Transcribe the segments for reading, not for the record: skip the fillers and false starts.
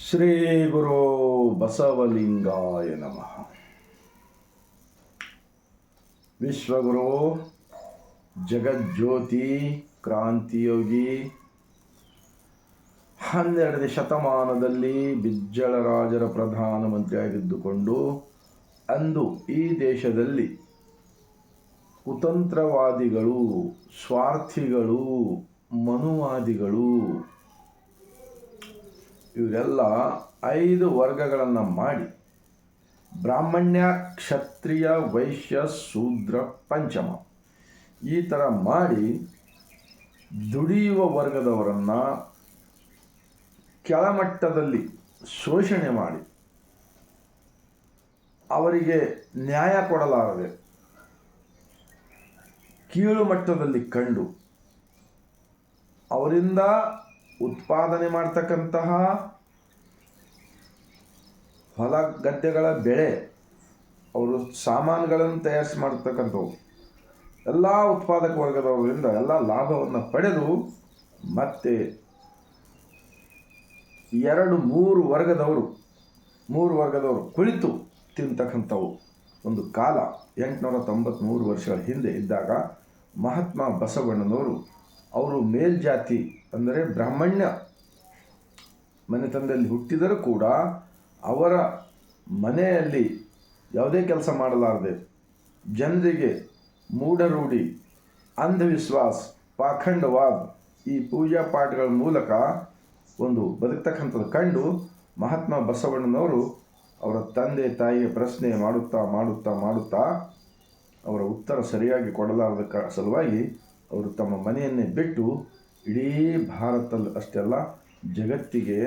ಶ್ರೀ ಗುರು ಬಸವಲಿಂಗಾಯ ನಮಃ. ವಿಶ್ವಗುರು ಜಗಜ್ಯೋತಿ ಕ್ರಾಂತಿಯೋಗಿ 12ನೇ ಶತಮಾನದಲ್ಲಿ ಬಿಜ್ಜಳರಾಜರ ಪ್ರಧಾನಮಂತ್ರಿಯಾಗಿದ್ದುಕೊಂಡು ಅಂದು ಈ ದೇಶದಲ್ಲಿ ಕುತಂತ್ರವಾದಿಗಳು, ಸ್ವಾರ್ಥಿಗಳು, ಮನುವಾದಿಗಳು ಇವರೆಲ್ಲ 5 ವರ್ಗಗಳನ್ನು ಮಾಡಿ ಬ್ರಾಹ್ಮಣ್ಯ, ಕ್ಷತ್ರಿಯ, ವೈಶ್ಯ, ಶೂದ್ರ, ಪಂಚಮ ಈ ಥರ ಮಾಡಿ ದುಡಿಯುವ ವರ್ಗದವರನ್ನು ಕೆಳಮಟ್ಟದಲ್ಲಿ ಶೋಷಣೆ ಮಾಡಿ ಅವರಿಗೆ ನ್ಯಾಯ ಕೊಡಲಾರದೆ ಕೀಳು ಮಟ್ಟದಲ್ಲಿ ಕಂಡು ಅವರಿಂದ ಉತ್ಪಾದನೆ ಮಾಡ್ತಕ್ಕಂತಹ ಹೊಲ ಗದ್ದೆಗಳ ಬೆಳೆ, ಅವರು ಸಾಮಾನುಗಳನ್ನು ತಯಾರಿಸಿ ಮಾಡ್ತಕ್ಕಂಥವು ಎಲ್ಲ ಉತ್ಪಾದಕ ವರ್ಗದವರಿಂದ ಎಲ್ಲ ಲಾಭವನ್ನು ಪಡೆದು ಮತ್ತೆ 2-3 ವರ್ಗದವರು ಕುಳಿತು ತಿಂತಕ್ಕಂಥವು ಒಂದು ಕಾಲ 893 ವರ್ಷಗಳ ಹಿಂದೆ ಇದ್ದಾಗ ಮಹಾತ್ಮ ಬಸವಣ್ಣನವರು ಅವರು ಮೇಲ್ಜಾತಿ ಅಂದರೆ ಬ್ರಾಹ್ಮಣ್ಯ ಮನೆತನದಲ್ಲಿ ಹುಟ್ಟಿದರೂ ಕೂಡ ಅವರ ಮನೆಯಲ್ಲಿ ಯಾವುದೇ ಕೆಲಸ ಮಾಡಲಾರದೆ ಜನರಿಗೆ ಮೂಢರೂಢಿ, ಅಂಧವಿಶ್ವಾಸ, ಪಾಖಂಡವಾದ ಈ ಪೂಜಾ ಪಾಠಗಳ ಮೂಲಕ ಒಂದು ಬದುಕ್ತಕ್ಕಂಥದ್ದು ಕಂಡು ಮಹಾತ್ಮ ಬಸವಣ್ಣನವರು ಅವರ ತಂದೆ ತಾಯಿಗೆ ಪ್ರಶ್ನೆ ಮಾಡುತ್ತಾ ಅವರ ಉತ್ತರ ಸರಿಯಾಗಿ ಕೊಡಲಾರದ ಸಲುವಾಗಿ ಅವರು ತಮ್ಮ ಮನೆಯನ್ನೇ ಬಿಟ್ಟು ಇಡೀ ಭಾರತದಲ್ಲಿ ಅಷ್ಟೆಲ್ಲ ಜಗತ್ತಿಗೆ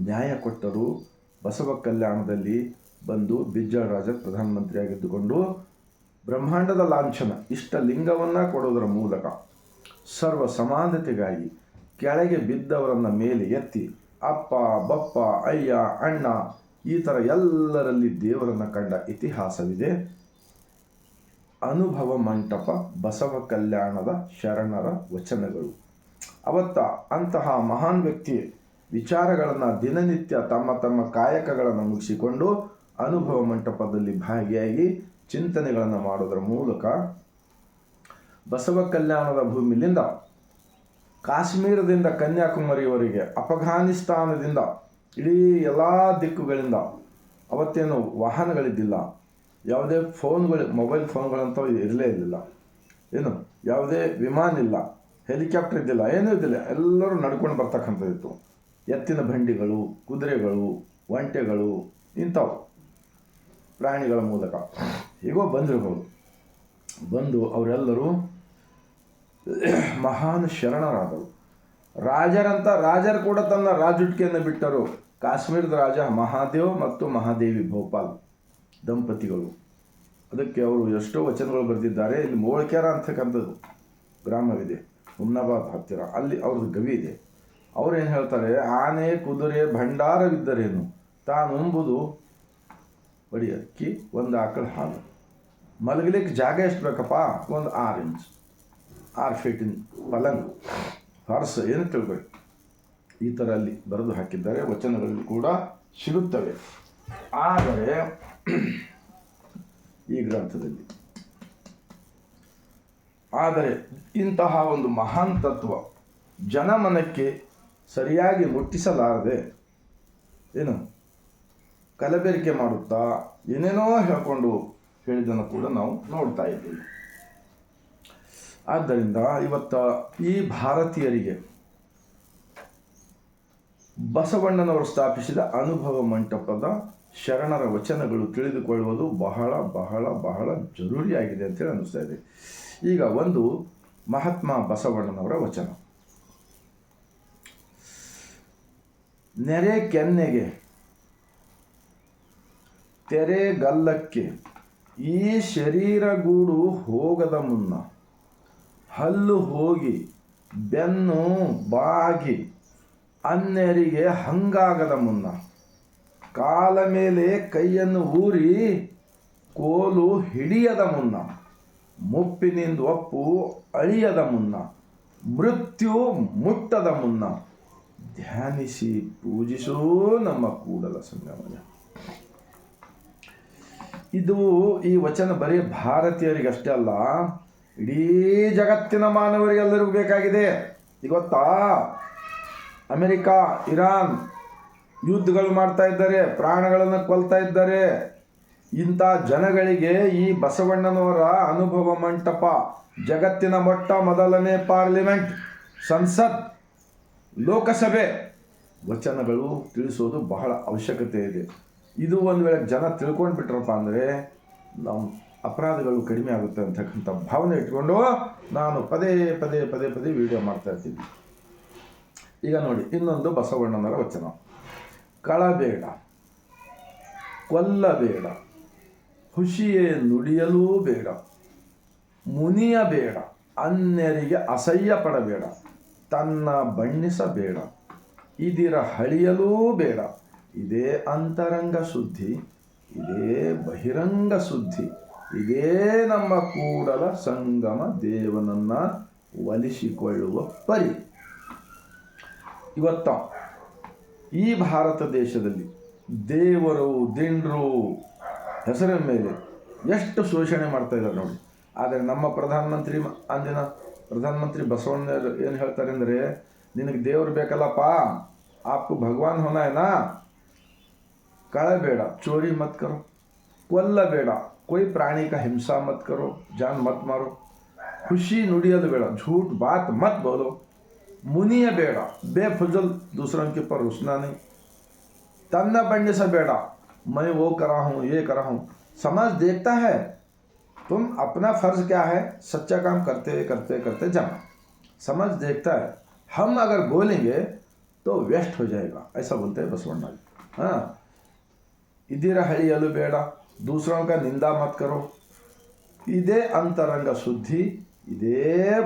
ನ್ಯಾಯ ಕೊಟ್ಟರು. ಬಸವ ಕಲ್ಯಾಣದಲ್ಲಿ ಬಂದು ಬಿಜ್ಜಳರಾಜ ಪ್ರಧಾನಮಂತ್ರಿಯಾಗಿದ್ದುಕೊಂಡು ಬ್ರಹ್ಮಾಂಡದ ಲಾಂಛನ ಇಷ್ಟಲಿಂಗವನ್ನು ಕೊಡೋದರ ಮೂಲಕ ಸರ್ವ ಸಮಾನತೆಗಾಗಿ ಕೆಳಗೆ ಬಿದ್ದವರನ್ನು ಮೇಲೆ ಎತ್ತಿ ಅಪ್ಪ, ಬಪ್ಪ, ಅಯ್ಯ, ಅಣ್ಣ ಈ ಥರ ಎಲ್ಲರಲ್ಲಿ ದೇವರನ್ನು ಕಂಡ ಇತಿಹಾಸವಿದೆ. ಅನುಭವ ಮಂಟಪ ಬಸವ ಕಲ್ಯಾಣದ ಶರಣರ ವಚನಗಳು. ಅಂತಹ ಮಹಾನ್ ವ್ಯಕ್ತಿ ವಿಚಾರಗಳನ್ನು ದಿನನಿತ್ಯ ತಮ್ಮ ಕಾಯಕಗಳನ್ನು ಮುಗಿಸಿಕೊಂಡು ಅನುಭವ ಮಂಟಪದಲ್ಲಿ ಭಾಗಿಯಾಗಿ ಚಿಂತನೆಗಳನ್ನು ಮಾಡೋದರ ಮೂಲಕ ಬಸವ ಕಲ್ಯಾಣದ ಭೂಮಿಲಿಂದ ಕಾಶ್ಮೀರದಿಂದ ಕನ್ಯಾಕುಮಾರಿಯವರೆಗೆ, ಅಫಘಾನಿಸ್ತಾನದಿಂದ ಇಡೀ ಎಲ್ಲ ದಿಕ್ಕುಗಳಿಂದ ಅವತ್ತೇನು ವಾಹನಗಳಿದ್ದಿಲ್ಲ, ಯಾವುದೇ ಮೊಬೈಲ್ ಫೋನ್ಗಳಂತೂ ಇರಲೇ ಇರಲಿಲ್ಲ, ಯಾವುದೇ ವಿಮಾನ ಇಲ್ಲ, ಹೆಲಿಕಾಪ್ಟರ್ ಇದ್ದಿಲ್ಲ, ಏನೂ ಇದ್ದಿಲ್ಲ, ಎಲ್ಲರೂ ನಡ್ಕೊಂಡು ಬರ್ತಕ್ಕಂಥದ್ದಿತ್ತು. ಎತ್ತಿನ ಬಂಡಿಗಳು, ಕುದುರೆಗಳು, ಒಂಟೆಗಳು ಇಂಥವು ಪ್ರಾಣಿಗಳ ಮೂಲಕ ಹೀಗೋ ಬಂದಿರ್ಬೋದು. ಬಂದು ಅವರೆಲ್ಲರೂ ಮಹಾನ್ ಶರಣರಾದರು. ರಾಜರು ಕೂಡ ತನ್ನ ರಾಜುಟಿಕೆಯನ್ನು ಬಿಟ್ಟರು. ಕಾಶ್ಮೀರದ ರಾಜ ಮಹಾದೇವ್ ಮತ್ತು ಮಹಾದೇವಿ ಭೋಪಾಲ್ ದಂಪತಿಗಳು. ಅದಕ್ಕೆ ಅವರು ಎಷ್ಟೋ ವಚನಗಳು ಬರೆದಿದ್ದಾರೆ. ಇಲ್ಲಿ ಮೋಳ್ಕೆರ ಅಂತಕ್ಕಂಥದ್ದು ಗ್ರಾಮವಿದೆ, ಹುಮ್ನಾಬಾದ್ ಹತ್ತಿರ, ಅಲ್ಲಿ ಅವ್ರದ್ದು ಗವಿ ಇದೆ. ಅವ್ರೇನು ಹೇಳ್ತಾರೆ, ಆನೆ ಕುದುರೆ ಭಂಡಾರವಿದ್ದರೇನು, ತಾನುಂಬುದು ಬಡಿ ಅಕ್ಕಿ, ಒಂದು ಆಕಳ ಹಾಲು, ಮಲಗಲಿಕ್ಕೆ ಜಾಗ ಎಷ್ಟು ಬೇಕಪ್ಪ, ಒಂದು 6 ಫೀಟಿನ ಪಲಂಗ್, ಫರ್ಸ್ ಏನು ತಿಳ್ಬೇಕು, ಈ ಥರ ಅಲ್ಲಿ ಬರೆದು ಹಾಕಿದ್ದಾರೆ. ವಚನಗಳಲ್ಲಿ ಕೂಡ ಸಿಗುತ್ತವೆ. ಆದರೆ ಈ ಗ್ರಂಥದಲ್ಲಿ ಇಂತಹ ಒಂದು ಮಹಾನ್ ತತ್ವ ಜನಮನಕ್ಕೆ ಸರಿಯಾಗಿ ಮುಟ್ಟಿಸಲಾರದೆ ಕಲಬೆರಕೆ ಮಾಡುತ್ತಾ ಏನೇನೋ ಹೇಳ್ಕೊಂಡು ಹೇಳಿದ್ದನ್ನು ಕೂಡ ನಾವು ನೋಡ್ತಾ ಇದ್ದೀವಿ. ಆದ್ದರಿಂದ ಇವತ್ತು ಈ ಭಾರತೀಯರಿಗೆ ಬಸವಣ್ಣನವರು ಸ್ಥಾಪಿಸಿದ ಅನುಭವ ಮಂಟಪದ ಶರಣರ ವಚನಗಳು ತಿಳಿದುಕೊಳ್ಳುವುದು ಬಹಳ ಬಹಳ ಬಹಳ ಜರೂರಿಯಾಗಿದೆ ಅಂತೇಳಿ ಅನ್ನಿಸ್ತಾ ಇದೆ. ಈಗ ಒಂದು ಮಹಾತ್ಮ ಬಸವಣ್ಣನವರ ವಚನ. ನೆರೆ ಕೆನ್ನೆಗೆ ತೆರೆಗಲ್ಲಕ್ಕೆ ಈ ಶರೀರಗೂಡು ಹೋಗದ ಮುನ್ನ, ಹಲ್ಲು ಹೋಗಿ ಬೆನ್ನು ಬಾಗಿ ಅನ್ಯರಿಗೆ ಹಂಗಾಗದ ಮುನ್ನ, ಕಾಲ ಮೇಲೆ ಕೈಯನ್ನು ಊರಿ ಕೋಲು ಹಿಡಿಯದ ಮುನ್ನ, ಮುಪ್ಪಿನಿಂದ ಒಪ್ಪು ಅಳಿಯದ ಮುನ್ನ, ಮೃತ್ಯು ಮುಟ್ಟದ ಮುನ್ನ, ಧ್ಯಾನಿಸಿ ಪೂಜಿಸೋ ನಮ್ಮ ಕೂಡಲ ಸಂಗಮನ. ಇದು ಈ ವಚನ ಬರೀ ಭಾರತೀಯರಿಗಷ್ಟೇ ಅಲ್ಲ, ಇಡೀ ಜಗತ್ತಿನ ಮಾನವರಿಗೆಲ್ಲರಿಗೂ ಬೇಕಾಗಿದೆ. ಗೊತ್ತಾ, ಅಮೆರಿಕಾ, ಇರಾನ್ ಯುದ್ಧಗಳು ಮಾಡ್ತಾ ಇದ್ದಾರೆ, ಪ್ರಾಣಗಳನ್ನು ಕೊಲ್ತಾ ಇದ್ದಾರೆ. ಇಂಥ ಜನಗಳಿಗೆ ಈ ಬಸವಣ್ಣನವರ ಅನುಭವ ಮಂಟಪ, ಜಗತ್ತಿನ ಮೊದಲನೇ ಪಾರ್ಲಿಮೆಂಟ್, ಸಂಸತ್, ಲೋಕಸಭೆ ವಚನಗಳು ತಿಳಿಸೋದು ಬಹಳ ಅವಶ್ಯಕತೆ ಇದೆ. ಇದು ಒಂದು ವೇಳೆ ಜನ ತಿಳ್ಕೊಂಡು ಬಿಟ್ರಪ್ಪ ಅಂದರೆ ನಮ್ಮ ಅಪರಾಧಗಳು ಕಡಿಮೆ ಆಗುತ್ತೆ ಅಂತಕ್ಕಂಥ ಭಾವನೆ ಇಟ್ಕೊಂಡು ನಾನು ಪದೇ ಪದೇ ಪದೇ ಪದೇ ವಿಡಿಯೋ ಮಾಡ್ತಾ ಇರ್ತೀನಿ. ಈಗ ನೋಡಿ, ಇನ್ನೊಂದು ಬಸವಣ್ಣನವರ ವಚನ. ಕಳಬೇಡ, ಕೊಲ್ಲಬೇಡ, ಹುಷಿಯೇ ನುಡಿಯಲೂ ಬೇಡ, ಮುನಿಯಬೇಡ, ಅನ್ಯರಿಗೆ ಅಸಹ್ಯ ಪಡಬೇಡ, ತನ್ನ ಬಣ್ಣಿಸಬೇಡ, ಇದಿರ ಹಳಿಯಲೂ ಬೇಡ, ಇದೇ ಅಂತರಂಗ ಶುದ್ಧಿ, ಇದೇ ಬಹಿರಂಗ ಶುದ್ಧಿ, ಇದೇ ನಮ್ಮ ಕೂಡಲ ಸಂಗಮ ದೇವನನ್ನು ಒಲಿಸಿಕೊಳ್ಳುವ ಪರಿ. ಇವತ್ತ ಈ ಭಾರತ ದೇಶದಲ್ಲಿ ದೇವರು ದಿಂಡ್ರು ಹೆಸರಿನ ಮೇಲೆ ಎಷ್ಟು ಶೋಷಣೆ ಮಾಡ್ತಾ ಇದ್ದಾರೆ ನೋಡಿ. ಆದರೆ ನಮ್ಮ ಪ್ರಧಾನಮಂತ್ರಿ ಬಸವಣ್ಣರು ಏನು ಹೇಳ್ತಾರೆ ಅಂದರೆ, ನಿನಗೆ ದೇವರು ಬೇಕಲ್ಲಪ್ಪ, आपको भगवान होना है ना, कळಬೇಡ, चोरी मत करो, ಕೊಲ್ಲಬೇಡ, कोई प्राणी का हिंसा मत करो, जान मत मारो, खुशी नुडियोದು ಬೇಡ, झूठ बात मत बोलो, मुनिय ಬೇಡ, बेफजल दूसरों के ऊपर रुसना नहीं, तन्न बंडिसಬೇಡ, मैं वो करा हूँ ये करा हूँ, समाज देखता है तुम अपना फर्ज क्या है, सच्चा काम करते करते करते जाना, समाज देखता है, हम अगर बोलेंगे तो वेस्ट हो जाएगा, ऐसा बोलते हैं बसवಣ್ಣ. हाँ, इधर हड़ियलू ಬೇಡ, दूसरों का निंदा मत करो, ಇದೇ ಅಂತರಂಗ ಶುದ್ಧಿ, ಇದೇ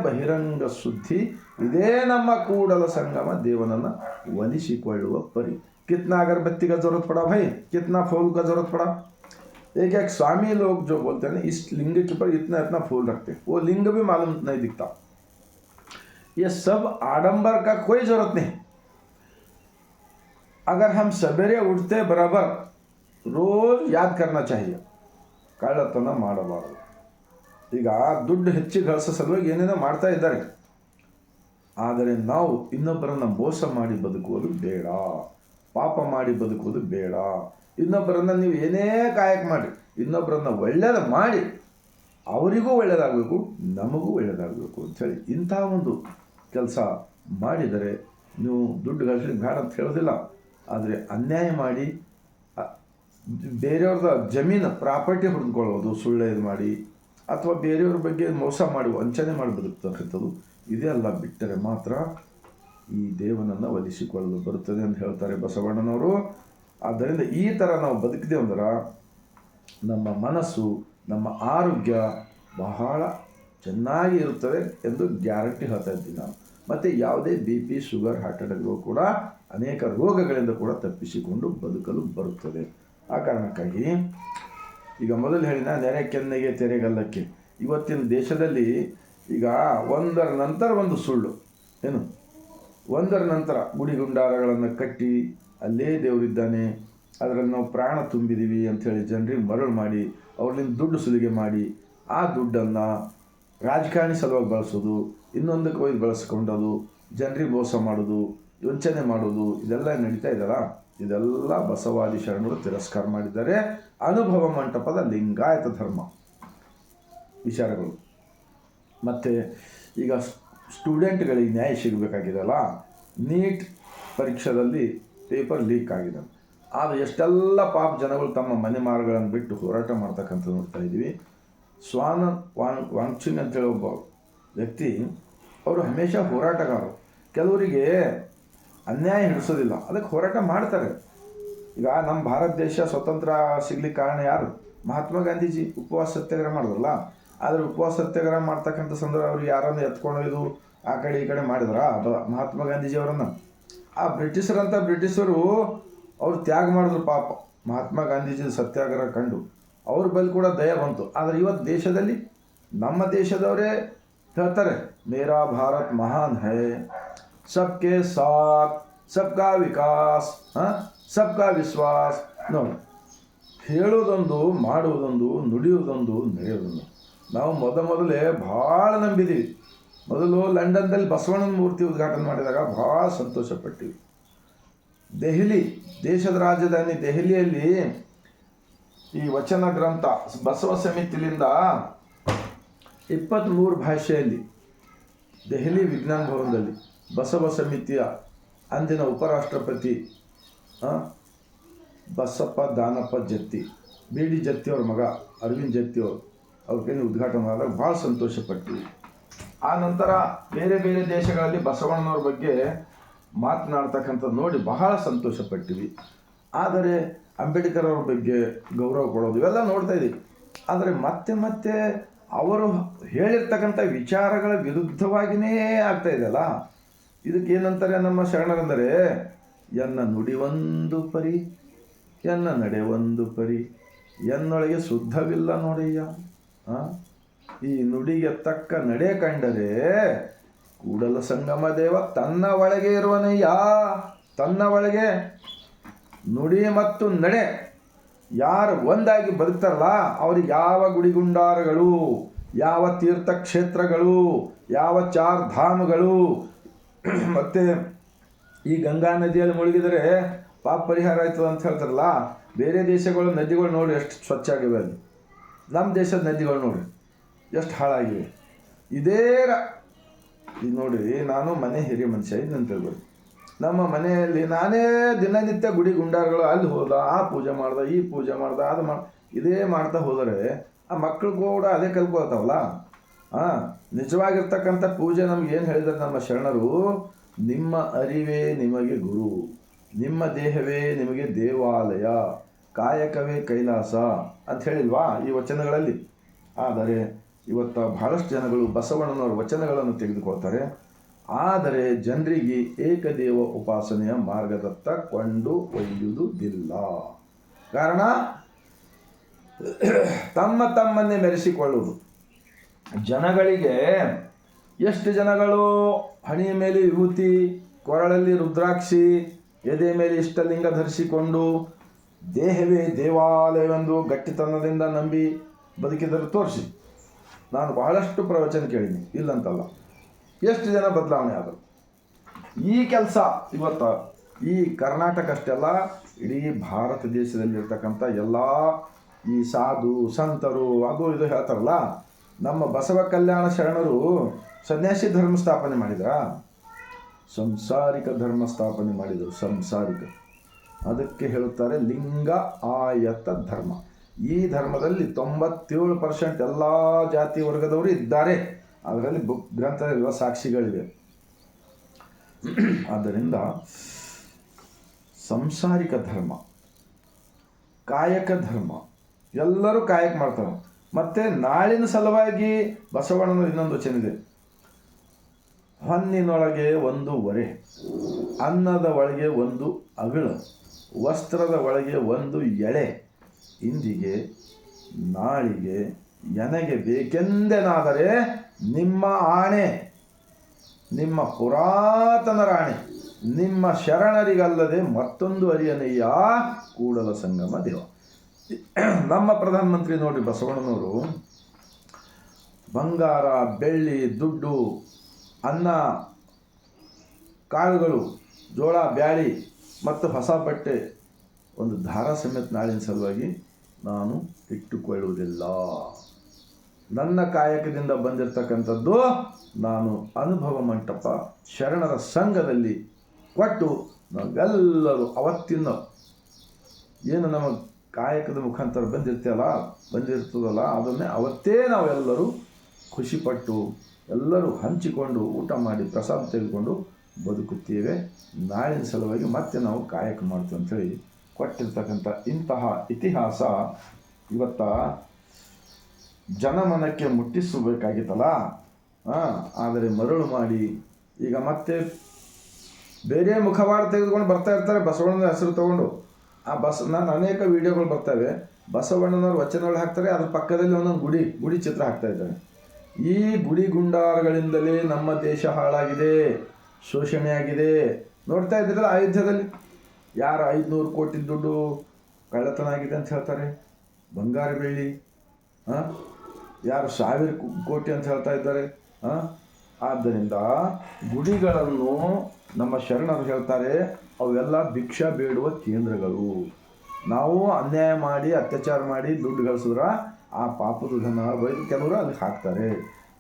ಬಹಿರಂಗ ಶುದ್ಧಿ, ಇದೇ ನಮ್ಮ ಕೂಡಲ ಸಂಗಮ ದೇವನನ್ನು ಒಲಿಸಿಕೊಳ್ಳುವ ಪರಿ. कितना अगरबत्ती का जरूरत पड़ा भाई, कितना फूल का जरूरत पड़ा. एक स्वामी लोग जो बोलते हैं ना, इस लिंग के ऊपर इतना इतना फूल रखते हैं, वो लिंग भी मालूम नहीं दिखता. ये सब आडंबर का कोई जरूरत नहीं. अगर हम सवेरे उठते बराबर रोज याद करना चाहिए, ಕಳ್ಳತನ ಮಾಡಬಾರದು. ಈಗ ದುಡ್ಡು ಹೆಚ್ಚಿಗೆ ಗಳಿಸೋ ಸಲುವಾಗಿ ಏನೇನೋ ಮಾಡ್ತಾ ಇದ್ದಾರೆ. ಆದರೆ ನಾವು ಇನ್ನೊಬ್ಬರನ್ನು ಮೋಸ ಮಾಡಿ ಬದುಕುವುದು ಬೇಡ, ಪಾಪ ಮಾಡಿ ಬದುಕುವುದು ಬೇಡ. ಇನ್ನೊಬ್ಬರನ್ನು ನೀವು ಏನೇ ಕಾಯಕ ಮಾಡಿ, ಇನ್ನೊಬ್ಬರನ್ನು ಒಳ್ಳೆಯದು ಮಾಡಿ, ಅವರಿಗೂ ಒಳ್ಳೆಯದಾಗಬೇಕು, ನಮಗೂ ಒಳ್ಳೆಯದಾಗಬೇಕು ಅಂಥೇಳಿ ಇಂಥ ಒಂದು ಕೆಲಸ ಮಾಡಿದರೆ ನೀವು ದುಡ್ಡು ಗಳಿಸ್ಲಿಕ್ಕೆ ಬೇಡ ಅಂತ ಹೇಳೋದಿಲ್ಲ. ಆದರೆ ಅನ್ಯಾಯ ಮಾಡಿ ಬೇರೆಯವ್ರದ ಜಮೀನು ಪ್ರಾಪರ್ಟಿ ಹೊಡೆದುಕೊಳ್ಳೋದು, ಸುಳ್ಳು ಮಾಡಿ, ಅಥವಾ ಬೇರೆಯವ್ರ ಬಗ್ಗೆ ಮೋಸ ಮಾಡಿ ವಂಚನೆ ಮಾಡಿ ಬದುಕ್ತಕ್ಕಂಥದ್ದು, ಇದೆಲ್ಲ ಬಿಟ್ಟರೆ ಮಾತ್ರ ಈ ದೇವನನ್ನು ಒಲಿಸಿಕೊಳ್ಳಲು ಬರುತ್ತದೆ ಅಂತ ಹೇಳ್ತಾರೆ ಬಸವಣ್ಣನವರು. ಆದ್ದರಿಂದ ಈ ಥರ ನಾವು ಬದುಕಿದೆ ಅಂದ್ರೆ ನಮ್ಮ ಮನಸ್ಸು, ನಮ್ಮ ಆರೋಗ್ಯ ಬಹಳ ಚೆನ್ನಾಗಿ ಇರುತ್ತದೆ ಎಂದು ಗ್ಯಾರಂಟಿ ಹೇಳ್ತಾ ಇದ್ದೀನಿ ನಾನು. ಮತ್ತು ಯಾವುದೇ BP, ಶುಗರ್, ಹಾರ್ಟ್ ಅಟ್ಯಾಕ್ಗಳು ಕೂಡ ಅನೇಕ ರೋಗಗಳಿಂದ ಕೂಡ ತಪ್ಪಿಸಿಕೊಂಡು ಬದುಕಲು ಬರುತ್ತದೆ. ಆ ಕಾರಣಕ್ಕಾಗಿ ಈಗ ಮೊದಲು ಹೇಳಿನ ನೆರೆ ಕೆನ್ನೆಗೆ ತೆರೆಗಲ್ಲಕ್ಕೆ, ಇವತ್ತಿನ ದೇಶದಲ್ಲಿ ಈಗ ಒಂದರ ನಂತರ ಒಂದು ಸುಳ್ಳು, ಏನು ಒಂದರ ನಂತರ ಗುಡಿ ಗುಂಡಾರಗಳನ್ನು ಕಟ್ಟಿ ಅಲ್ಲೇ ದೇವರಿದ್ದಾನೆ, ಅದರಲ್ಲಿ ನಾವು ಪ್ರಾಣ ತುಂಬಿದ್ದೀವಿ ಅಂಥೇಳಿ ಜನರಿಗೆ ಮರಳು ಮಾಡಿ ಅವ್ರಲ್ಲಿಂದ ದುಡ್ಡು ಸುಲಿಗೆ ಮಾಡಿ ಆ ದುಡ್ಡನ್ನು ರಾಜಕಾರಣಿ ಸಲುವಾಗಿ ಬಳಸೋದು, ಇನ್ನೊಂದಕ್ಕೆ ಒಯ್ದು ಬಳಸ್ಕೊಂಡೋದು, ಜನರಿಗೆ ಮೋಸ ಮಾಡೋದು, ವಂಚನೆ ಮಾಡೋದು, ಇದೆಲ್ಲ ನಡೀತಾ ಇದೆಯಲ್ಲ, ಇದೆಲ್ಲ ಬಸವಾದಿ ಶರಣರು ತಿರಸ್ಕಾರ ಮಾಡಿದ್ದಾರೆ. ಅನುಭವ ಮಂಟಪದ ಲಿಂಗಾಯತ ಧರ್ಮ ವಿಚಾರಗಳು. ಮತ್ತು ಈಗ ಸ್ಟೂಡೆಂಟ್ಗಳಿಗೆ ನ್ಯಾಯ ಸಿಗಬೇಕಾಗಿದೆಯಲ್ಲ, ನೀಟ್ ಪರೀಕ್ಷೆಯಲ್ಲಿ ಪೇಪರ್ ಲೀಕ್ ಆಗಿದೆ. ಆದರೆ ಎಷ್ಟೆಲ್ಲ ಪಾಪ ಜನಗಳು ತಮ್ಮ ಮನೆ ಮಾರ್ಗಗಳನ್ನು ಬಿಟ್ಟು ಹೋರಾಟ ಮಾಡ್ತಕ್ಕಂಥ ನೋಡ್ತಾ ಇದ್ದೀವಿ. ಸ್ವಾನ್ ವಾಂಗ್ಚುಂಗ್ ಅಂತೇಳಿ ಒಬ್ಬ ವ್ಯಕ್ತಿ, ಅವರು ಹಮೇಶ ಹೋರಾಟಗಾರರು. ಕೆಲವರಿಗೆ ಅನ್ಯಾಯ ಹಿಡಿಸೋದಿಲ್ಲ, ಅದಕ್ಕೆ ಹೋರಾಟ ಮಾಡ್ತಾರೆ. ಈಗ ನಮ್ಮ ಭಾರತ ದೇಶ ಸ್ವತಂತ್ರ ಸಿಗ್ಲಿಕ್ಕೆ ಕಾರಣ ಯಾರು? ಮಹಾತ್ಮ ಗಾಂಧೀಜಿ ಉಪವಾಸ ಸತ್ಯಾಗ್ರಹ ಮಾಡಿದ್ರಲ್ಲ. ಆದರೆ ಉಪವಾಸ ಸತ್ಯಾಗ್ರಹ ಮಾಡ್ತಕ್ಕಂಥ ಸಂದರ್ಭ ಅವ್ರಿಗೆ ಯಾರನ್ನು ಎತ್ಕೊಂಡೊಯ್ದು ಆ ಕಡೆ ಈ ಕಡೆ ಮಾಡಿದ್ರ ಮಹಾತ್ಮ ಗಾಂಧೀಜಿಯವರನ್ನು? ಆ ಬ್ರಿಟಿಷರು ಅವರು ತ್ಯಾಗ ಮಾಡಿದ್ರು ಪಾಪ. ಮಹಾತ್ಮ ಗಾಂಧೀಜಿ ಸತ್ಯಾಗ್ರಹ ಕಂಡು ಅವ್ರ ಬಳಿ ಕೂಡ ದಯ ಬಂತು. ಆದರೆ ಇವತ್ತು ದೇಶದಲ್ಲಿ ನಮ್ಮ ದೇಶದವರೇ ಹೇಳ್ತಾರೆ, ಮೇರಾ ಭಾರತ್ ಮಹಾನ್ ಹೈ, ಸಬ್ಕೆ ಸಾಥ್ ಸಬ್ಕಾ ವಿಕಾಸ್, ಸಬ್ಕಾ ವಿಶ್ವಾಸ್. ನೋಡಿ, ಹೇಳುವುದೊಂದು, ಮಾಡುವುದೊಂದು, ನುಡಿಯುವುದೊಂದು, ನಡೆಯುವುದೊಂದು. ನಾವು ಮೊದಲೇ ಭಾಳ ನಂಬಿದ್ದೀವಿ. ಮೊದಲು ಲಂಡನ್ದಲ್ಲಿ ಬಸವಣ್ಣನ ಮೂರ್ತಿ ಉದ್ಘಾಟನೆ ಮಾಡಿದಾಗ ಭಾಳ ಸಂತೋಷಪಟ್ಟಿವಿ. ದೆಹಲಿ, ದೇಶದ ರಾಜಧಾನಿ ದೆಹಲಿಯಲ್ಲಿ ಈ ವಚನ ಗ್ರಂಥ ಬಸವ ಸಮಿತಿಯಿಂದ 23 ಭಾಷೆಯಲ್ಲಿ ದೆಹಲಿ ವಿಜ್ಞಾನ ಭವನದಲ್ಲಿ ಬಸವ ಸಮಿತಿಯ ಅಂದಿನ ಉಪರಾಷ್ಟ್ರಪತಿ ಬಸಪ್ಪ ದಾನಪ್ಪ ಜತ್ತಿ, ಬಿ ಡಿ ಜತ್ತಿಯವ್ರ ಮಗ ಅರವಿಂದ್ ಜತ್ತಿಯವರು ಅವ್ರ ಕೈಲಿ ಉದ್ಘಾಟನೆ ಮಾಡಿದಾಗ ಭಾಳ ಸಂತೋಷಪಟ್ಟಿವಿ. ಆ ನಂತರ ಬೇರೆ ಬೇರೆ ದೇಶಗಳಲ್ಲಿ ಬಸವಣ್ಣನವ್ರ ಬಗ್ಗೆ ಮಾತನಾಡ್ತಕ್ಕಂಥದ್ದು ನೋಡಿ ಬಹಳ ಸಂತೋಷಪಟ್ಟಿವಿ. ಆದರೆ ಅಂಬೇಡ್ಕರ್ ಅವ್ರ ಬಗ್ಗೆ ಗೌರವ ಕೊಡೋದು ಇವೆಲ್ಲ ನೋಡ್ತಾ ಇದ್ದೀವಿ. ಆದರೆ ಮತ್ತೆ ಅವರು ಹೇಳಿರ್ತಕ್ಕಂಥ ವಿಚಾರಗಳ ವಿರುದ್ಧವಾಗಿಯೇ ಆಗ್ತಾ ಇದೆಯಲ್ಲ. ಇದಕ್ಕೇನಂತಾರೆ ನಮ್ಮ ಶರಣರೆಂದರೆ, ಎನ್ನ ನುಡಿ ಒಂದು ಪರಿ, ಎನ್ನ ನಡೆ ಒಂದು ಪರಿ, ಎನ್ನೊಳಗೆ ಶುದ್ಧವಿಲ್ಲ ನೋಡಯ್ಯ. ಈ ನುಡಿಗೆ ತಕ್ಕ ನಡೆ ಕಂಡರೆ ಕೂಡಲ ಸಂಗಮ ದೇವ ತನ್ನ ಒಳಗೆ ಇರುವನಯ್ಯ. ತನ್ನ ಒಳಗೆ ನುಡಿ ಮತ್ತು ನಡೆ ಯಾರು ಒಂದಾಗಿ ಬದುಕ್ತಾರಲ್ಲ ಅವ್ರಿಗೆ ಯಾವ ಗುಡಿಗುಂಡಾರಗಳು, ಯಾವ ತೀರ್ಥಕ್ಷೇತ್ರಗಳು, ಯಾವ ಚಾರ್ ಧಾಮಗಳು, ಮತ್ತು ಈ ಗಂಗಾ ನದಿಯಲ್ಲಿ ಮುಳುಗಿದರೆ ಪಾಪ ಪರಿಹಾರ ಆಯ್ತದ ಅಂತ ಹೇಳ್ತಾರಲ್ಲ. ಬೇರೆ ದೇಶಗಳ ನದಿಗಳು ನೋಡಿ ಎಷ್ಟು ಸ್ವಚ್ಛ ಆಗಿವೆ, ಅಲ್ಲಿ ನಮ್ಮ ದೇಶದ ನದಿಗಳು ನೋಡಿ ಎಷ್ಟು ಹಾಳಾಗಿವೆ. ಈಗ ನೋಡಿರಿ, ನಾನು ಮನೆ ಹಿರಿಯ ಮನುಷ್ಯ ಇದ್ದಂತ ಹೇಳ್ಬೋದು. ನಮ್ಮ ಮನೆಯಲ್ಲಿ ನಾನೇ ದಿನನಿತ್ಯ ಗುಡಿ ಗುಂಡಾರಗಳು ಅಲ್ಲಿ ಹೋದ, ಆ ಪೂಜೆ ಮಾಡ್ದೆ, ಈ ಪೂಜೆ ಮಾಡ್ದೆ, ಅದು ಇದೇ ಮಾಡ್ತಾ ಹೋದರೆ ಆ ಮಕ್ಕಳು ಕೂಡ ಅದೇ ಕಲ್ಕೊಳ್ತಾವಲ್ಲ. ನಿಜವಾಗಿರ್ತಕ್ಕಂಥ ಪೂಜೆ ನಮ್ಗೆ ಏನು ಹೇಳಿದ್ದಾರೆ ನಮ್ಮ ಶರಣರು, ನಿಮ್ಮ ಅರಿವೇ ನಿಮಗೆ ಗುರು, ನಿಮ್ಮ ದೇಹವೇ ನಿಮಗೆ ದೇವಾಲಯ, ಕಾಯಕವೇ ಕೈಲಾಸ ಅಂತ ಹೇಳಿಲ್ವಾ ಈ ವಚನಗಳಲ್ಲಿ. ಆದರೆ ಇವತ್ತು ಬಹಳಷ್ಟು ಜನಗಳು ಬಸವಣ್ಣನವರ ವಚನಗಳನ್ನು ತೆಗೆದುಕೊಳ್ತಾರೆ, ಆದರೆ ಜನರಿಗೆ ಏಕದೇವ ಉಪಾಸನೆಯ ಮಾರ್ಗದತ್ತ ಕೊಂಡು ಒಯ್ಯುವುದಿಲ್ಲ. ಕಾರಣ ತಮ್ಮನ್ನೇ ಮೆರೆಸಿಕೊಳ್ಳುವುದು. ಜನಗಳಿಗೆ ಎಷ್ಟು ಜನಗಳು ಹಣೆಯ ಮೇಲೆ ವಿಭೂತಿ, ಕೊರಳಲ್ಲಿ ರುದ್ರಾಕ್ಷಿ, ಎದೆ ಮೇಲೆ ಇಷ್ಟಲಿಂಗ ಧರಿಸಿಕೊಂಡು ದೇಹವೇ ದೇವಾಲಯವೆಂದು ಗಟ್ಟಿತನದಿಂದ ನಂಬಿ ಬದುಕಿದರೂ ತೋರಿಸಿ. ನಾನು ಬಹಳಷ್ಟು ಪ್ರವಚನ ಕೇಳಿದ್ದೀನಿ, ಇಲ್ಲಂತಲ್ಲ. ಎಷ್ಟು ಜನ ಬದಲಾವಣೆ ಆದರು. ಈ ಕೆಲಸ ಇವತ್ತು ಈ ಕರ್ನಾಟಕ ಅಷ್ಟೆಲ್ಲ ಇಡೀ ಭಾರತ ದೇಶದಲ್ಲಿರ್ತಕ್ಕಂಥ ಎಲ್ಲ ಈ ಸಾಧು ಸಂತರು ಅದು ಇದು ಹೇಳ್ತಾರಲ್ಲ, ನಮ್ಮ ಬಸವ ಕಲ್ಯಾಣ ಶರಣರು ಸನ್ಯಾಸಿ ಧರ್ಮ ಸ್ಥಾಪನೆ ಮಾಡಿದ್ರ, ಸಂಸಾರಿಕ ಧರ್ಮ ಸ್ಥಾಪನೆ ಮಾಡಿದರು. ಸಂಸಾರಿಕ, ಅದಕ್ಕೆ ಹೇಳುತ್ತಾರೆ ಲಿಂಗ ಆಯತ ಧರ್ಮ. ಈ ಧರ್ಮದಲ್ಲಿ 97% ಎಲ್ಲ ಜಾತಿ ವರ್ಗದವರು ಇದ್ದಾರೆ. ಅದರಲ್ಲಿ ಗ್ರಂಥದಲ್ಲಿರುವ ಸಾಕ್ಷಿಗಳಿವೆ. ಆದ್ದರಿಂದ ಸಂಸಾರಿಕ ಧರ್ಮ, ಕಾಯಕ ಧರ್ಮ, ಎಲ್ಲರೂ ಕಾಯಕ ಮಾಡ್ತಾರೆ. ಮತ್ತು ನಾಳಿನ ಸಲುವಾಗಿ ಬಸವಣ್ಣನ ಇನ್ನೊಂದು ವಚನ ಇದೆ, ಹೊನ್ನಿನೊಳಗೆ ಒಂದು ಒರೆ, ಅನ್ನದ ಒಳಗೆ ಒಂದು ಅಗಳು, ವಸ್ತ್ರದ ಒಳಗೆ ಒಂದು ಎಳೆ, ಇಂದಿಗೆ ನಾಳಿಗೆ ನನಗೆ ಬೇಕೆಂದೆನಾದರೆ ನಿಮ್ಮ ಆಣೆ, ನಿಮ್ಮ ಪುರಾತನ ರಾಣೆ, ನಿಮ್ಮ ಶರಣರಿಗಲ್ಲದೆ ಮತ್ತೊಂದು ಅರಿಯನಯ್ಯ ಕೂಡಲ ಸಂಗಮ ದೇವ. ನಮ್ಮ ಪ್ರಧಾನಮಂತ್ರಿ ನೋಡಿ ಬಸವಣ್ಣನವರು ಬಂಗಾರ, ಬೆಳ್ಳಿ, ದುಡ್ಡು, ಅನ್ನ, ಕಾಳುಗಳು, ಜೋಳ, ಬ್ಯಾಳಿ ಮತ್ತು ಹೊಸ ಬಟ್ಟೆ ಒಂದು ಧಾರಾ ಸಮೇತ ನಾಳಿನ ಸಲುವಾಗಿ ನಾನು ಇಟ್ಟುಕೊಳ್ಳುವುದಿಲ್ಲ. ನನ್ನ ಕಾಯಕದಿಂದ ಬಂದಿರತಕ್ಕಂಥದ್ದು ನಾನು ಅನುಭವ ಮಂಟಪ ಶರಣರ ಸಂಘದಲ್ಲಿ ಕೊಟ್ಟು ನಾವೆಲ್ಲರೂ ಅವತ್ತಿನ ಏನು ನಮ್ಮ ಕಾಯಕದ ಮುಖಾಂತರ ಬಂದಿರ್ತದಲ್ಲ ಅದನ್ನೇ ಅವತ್ತೇ ನಾವೆಲ್ಲರೂ ಖುಷಿಪಟ್ಟು ಎಲ್ಲರೂ ಹಂಚಿಕೊಂಡು ಊಟ ಮಾಡಿ ಪ್ರಸಾದ ತೆಗೆದುಕೊಂಡು ಬದುಕುತ್ತೇವೆ. ನಾಳಿನ ಸಲುವಾಗಿ ಮತ್ತೆ ನಾವು ಕಾಯಕ ಮಾಡ್ತೀವಿ ಅಂಥೇಳಿ ಕೊಟ್ಟಿರ್ತಕ್ಕಂಥ ಇಂತಹ ಇತಿಹಾಸ ಇವತ್ತ ಜನಮನಕ್ಕೆ ಮುಟ್ಟಿಸಬೇಕಾಗಿತ್ತಲ್ಲ. ಆದರೆ ಮರಳು ಮಾಡಿ ಈಗ ಮತ್ತೆ ಬೇರೆ ಮುಖವಾಡ ತೆಗೆದುಕೊಂಡು ಬರ್ತಾ ಇರ್ತಾರೆ ಬಸವಣ್ಣನ ಹೆಸರು ತೊಗೊಂಡು. ನಾನು ಅನೇಕ ವಿಡಿಯೋಗಳು ಬರ್ತವೆ, ಬಸವಣ್ಣನವ್ರ ವಚನಗಳು ಹಾಕ್ತಾರೆ, ಅದ್ರ ಪಕ್ಕದಲ್ಲಿ ಒಂದೊಂದು ಗುಡಿ ಚಿತ್ರ ಹಾಕ್ತಾ ಇದ್ದಾರೆ. ಈ ಗುಡಿ ಗುಂಡಾರಗಳಿಂದಲೇ ನಮ್ಮ ದೇಶ ಹಾಳಾಗಿದೆ. ಶೋಷಣೆಯಾಗಿದೆ. ನೋಡ್ತಾ ಇದ್ರಲ್ಲ ಅಯೋಧ್ಯದಲ್ಲಿ ಯಾರು 500 ಕೋಟಿ ದುಡ್ಡು ಕಳ್ಳತನ ಆಗಿದೆ ಅಂತ ಹೇಳ್ತಾರೆ, ಬಂಗಾರ ಬೆಳ್ಳಿ. ಯಾರು 1000 ಕೋಟಿ ಅಂತ ಹೇಳ್ತಾ ಇದ್ದಾರೆ. ಆದ್ದರಿಂದ ಗುಡಿಗಳನ್ನು ನಮ್ಮ ಶರಣರು ಹೇಳ್ತಾರೆ ಅವೆಲ್ಲ ಭಿಕ್ಷಾ ಬೇಡುವ ಕೇಂದ್ರಗಳು. ನಾವು ಅನ್ಯಾಯ ಮಾಡಿ ಅತ್ಯಾಚಾರ ಮಾಡಿ ದುಡ್ಡು ಗಳಿಸಿದ್ರೆ ಆ ಪಾಪದ ಧನ ಒಯ್ದು ಕೆಲವರು ಅಲ್ಲಿ ಹಾಕ್ತಾರೆ.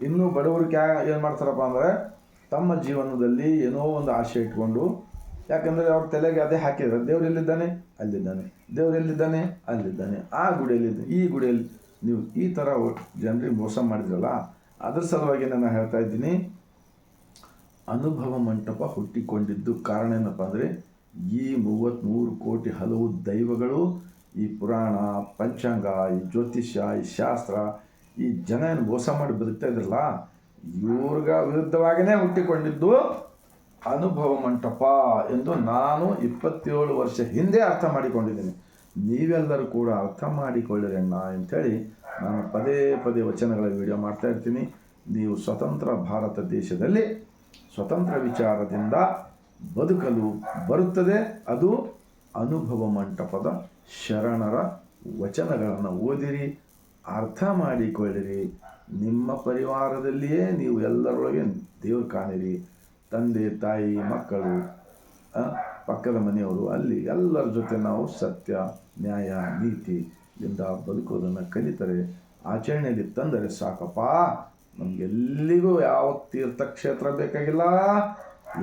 ಇನ್ನು ಬಡವರು ಏನು ಮಾಡ್ತಾರಪ್ಪ ಅಂದರೆ ತಮ್ಮ ಜೀವನದಲ್ಲಿ ಏನೋ ಒಂದು ಆಸೆ ಇಟ್ಕೊಂಡು, ಯಾಕಂದರೆ ಅವ್ರ ತಲೆಗೆ ಅದೇ ಹಾಕಿದ್ರೆ ದೇವ್ರು ಎಲ್ಲಿದ್ದಾನೆ ಅಲ್ಲಿದ್ದಾನೆ, ದೇವ್ರು ಎಲ್ಲಿದ್ದಾನೆ ಅಲ್ಲಿದ್ದಾನೆ, ಆ ಗುಡಿಯಲ್ಲಿ ಈ ಗುಡಿಯಲ್ಲಿ ನೀವು ಈ ಥರ ಜನರಿಗೆ ಮೋಸ ಮಾಡಿದ್ರಲ್ಲ, ಅದ್ರ ಸಲುವಾಗಿ ನಾನು ಹೇಳ್ತಾ ಇದ್ದೀನಿ. ಅನುಭವ ಮಂಟಪ ಹುಟ್ಟಿಕೊಂಡಿದ್ದು ಕಾರಣ ಏನಪ್ಪ ಅಂದರೆ ಈ 33 ಕೋಟಿ ಹಲವು ದೈವಗಳು, ಈ ಪುರಾಣ ಪಂಚಾಂಗ, ಈ ಜ್ಯೋತಿಷ್ಯ, ಈ ಶಾಸ್ತ್ರ, ಈ ಜನ ಏನು ಮೋಸ ಮಾಡಿ ಬದುಕ್ತಾ ಇದ್ರಲ್ಲ ಇವ್ರಿಗ ವಿರುದ್ಧವಾಗಿಯೇ ಹುಟ್ಟಿಕೊಂಡಿದ್ದು ಅನುಭವ ಮಂಟಪ ಎಂದು ನಾನು 27 ವರ್ಷ ಹಿಂದೆ ಅರ್ಥ ಮಾಡಿಕೊಂಡಿದ್ದೀನಿ. ನೀವೆಲ್ಲರೂ ಕೂಡ ಅರ್ಥ ಮಾಡಿಕೊಳ್ಳಿರಿ ಅಣ್ಣ ಅಂಥೇಳಿ ನಾನು ಪದೇ ಪದೇ ವಚನಗಳ ವಿಡಿಯೋ ಮಾಡ್ತಾ ಇರ್ತೀನಿ. ನೀವು ಸ್ವತಂತ್ರ ಭಾರತ ದೇಶದಲ್ಲಿ ಸ್ವತಂತ್ರ ವಿಚಾರದಿಂದ ಬದುಕಲು ಬರುತ್ತದೆ. ಅದು ಅನುಭವ ಮಂಟಪದ ಶರಣರ ವಚನಗಳನ್ನು ಓದಿರಿ, ಅರ್ಥ ಮಾಡಿಕೊಳ್ಳಿರಿ. ನಿಮ್ಮ ಪರಿವಾರದಲ್ಲಿಯೇ ನೀವು ಎಲ್ಲರೊಳಗೆ ದೇವ್ರು ಕಾಣಿರಿ. ತಂದೆ ತಾಯಿ ಮಕ್ಕಳು ಪಕ್ಕದ ಮನೆಯವರು ಅಲ್ಲಿ ಎಲ್ಲರ ಜೊತೆ ನಾವು ಸತ್ಯ ನ್ಯಾಯ ನೀತಿಯಿಂದ ಬದುಕೋದನ್ನು ಕಲಿತರೆ ಆಚರಣೆಯಲ್ಲಿ ತಂದರೆ ಸಾಕಪ್ಪ. ನಮಗೆಲ್ಲಿಗೂ ಯಾವ ತೀರ್ಥಕ್ಷೇತ್ರ ಬೇಕಾಗಿಲ್ಲ,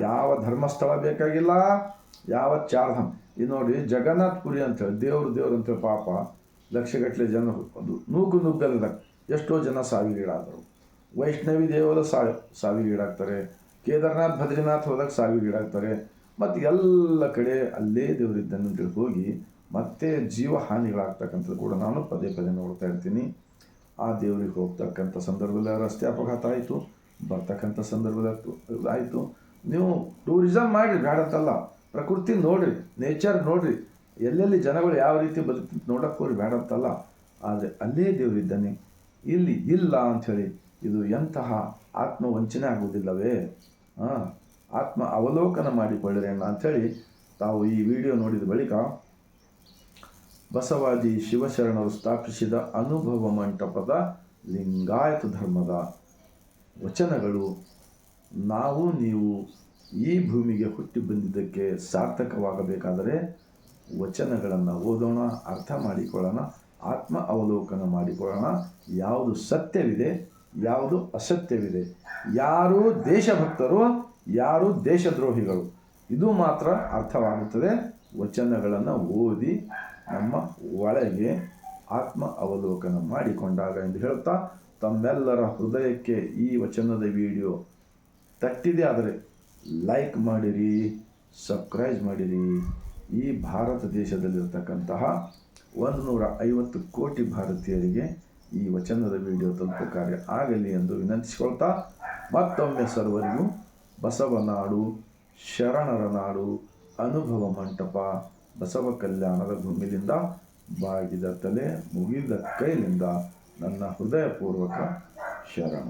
ಯಾವ ಧರ್ಮಸ್ಥಳ ಬೇಕಾಗಿಲ್ಲ, ಯಾವ ಚಾರ್ಧಾಮ. ಇದು ನೋಡಿ ಜಗನ್ನಾಥ ಪುರಿ ಅಂತೇಳಿ ದೇವ್ರು ಅಂತೇಳಿ ಪಾಪ ಲಕ್ಷಗಟ್ಟಲೆ ಜನ ಅದು ನುಗ್ಗಲ್ದಾಗ ಎಷ್ಟೋ ಜನ ಸಾವಿಗೀಡಾದರು. ವೈಷ್ಣವಿ ದೇವರ ಸಾವಿಗೀಡಾಗ್ತಾರೆ. ಕೇದಾರ್ನಾಥ್ ಬದ್ರಿನಾಥ್ ಹೋದಾಗ ಸಾವಿಗೀಡಾಗ್ತಾರೆ. ಮತ್ತು ಎಲ್ಲ ಕಡೆ ಅಲ್ಲೇ ದೇವರಿದ್ದಾನೆ ಅಂತೇಳಿ ಹೋಗಿ ಮತ್ತೆ ಜೀವ ಹಾನಿಗಳಾಗ್ತಕ್ಕಂಥದ್ದು ಕೂಡ ನಾನು ಪದೇ ಪದೇ ನೋಡ್ತಾ ಇರ್ತೀನಿ. ಆ ದೇವ್ರಿಗೆ ಹೋಗ್ತಕ್ಕಂಥ ಸಂದರ್ಭದಲ್ಲಿ ರಸ್ತೆ ಅಪಘಾತ ಆಯಿತು, ಬರ್ತಕ್ಕಂಥ ಸಂದರ್ಭದಲ್ಲಿ ಆಯಿತು. ನೀವು ಟೂರಿಸಮ್ ಮಾಡಿರಿ, ಬೇಡಂತಲ್ಲ, ಪ್ರಕೃತಿ ನೋಡಿರಿ, ನೇಚರ್ ನೋಡಿರಿ, ಎಲ್ಲೆಲ್ಲಿ ಜನಗಳು ಯಾವ ರೀತಿ ಬದುಕ್ತಿದ್ದು ನೋಡಕ್ಕೆ ಹೋಗಿ ಬೇಡಂತಲ್ಲ. ಆದರೆ ಅಲ್ಲೇ ದೇವರಿದ್ದಾನೆ, ಇಲ್ಲಿ ಇಲ್ಲ ಅಂಥೇಳಿ ಇದು ಎಂತಹ ಆತ್ಮವಂಚನೆ ಆಗುವುದಿಲ್ಲವೇ? ಆತ್ಮ ಅವಲೋಕನ ಮಾಡಿಕೊಳ್ಳಿರಿ ಅಣ್ಣ ಅಂಥೇಳಿ ತಾವು ಈ ವಿಡಿಯೋ ನೋಡಿದ ಬಳಿಕ ಬಸವಾದಿ ಶಿವಶರಣರು ಸ್ಥಾಪಿಸಿದ ಅನುಭವ ಮಂಟಪದ ಲಿಂಗಾಯತ ಧರ್ಮದ ವಚನಗಳು ನಾವು ನೀವು ಈ ಭೂಮಿಗೆ ಹುಟ್ಟಿ ಬಂದಿದ್ದಕ್ಕೆ ಸಾರ್ಥಕವಾಗಬೇಕಾದರೆ ವಚನಗಳನ್ನು ಓದೋಣ, ಅರ್ಥ ಮಾಡಿಕೊಳ್ಳೋಣ, ಆತ್ಮ ಅವಲೋಕನ ಮಾಡಿಕೊಳ್ಳೋಣ. ಯಾವುದು ಸತ್ಯವಿದೆ, ಯಾವುದು ಅಸತ್ಯವಿದೆ, ಯಾರು ದೇಶಭಕ್ತರು, ಯಾರು ದೇಶದ್ರೋಹಿಗಳು, ಇದು ಮಾತ್ರ ಅರ್ಥವಾಗುತ್ತದೆ ವಚನಗಳನ್ನು ಓದಿ ನಮ್ಮ ಒಳಗೆ ಆತ್ಮ ಅವಲೋಕನ ಮಾಡಿಕೊಂಡಾಗ ಎಂದು ಹೇಳ್ತಾ, ತಮ್ಮೆಲ್ಲರ ಹೃದಯಕ್ಕೆ ಈ ವಚನದ ವಿಡಿಯೋ ತಟ್ಟಿದೆ ಆದರೆ ಲೈಕ್ ಮಾಡಿರಿ, ಸಬ್ಸ್ಕ್ರೈಬ್ ಮಾಡಿರಿ. ಈ ಭಾರತ ದೇಶದಲ್ಲಿರ್ತಕ್ಕಂತಹ 150 ಕೋಟಿ ಭಾರತೀಯರಿಗೆ ಈ ವಚನದ ವಿಡಿಯೋ ತಲುಪುವ ಕಾರ್ಯ ಆಗಲಿ ಎಂದು ವಿನಂತಿಸಿಕೊಳ್ತಾ, ಮತ್ತೊಮ್ಮೆ ಸರ್ವರಿಗೂ ಬಸವನಾಡು, ಶರಣರ ನಾಡು, ಅನುಭವ ಮಂಟಪ, ಬಸವ ಕಲ್ಯಾಣದ ಭೂಮಿಲಿಂದ ಬಾಗಿದ ತಲೆ ಮುಗಿದ ಕೈಲಿಂದ ನನ್ನ ಹೃದಯಪೂರ್ವಕ ಶರಣ.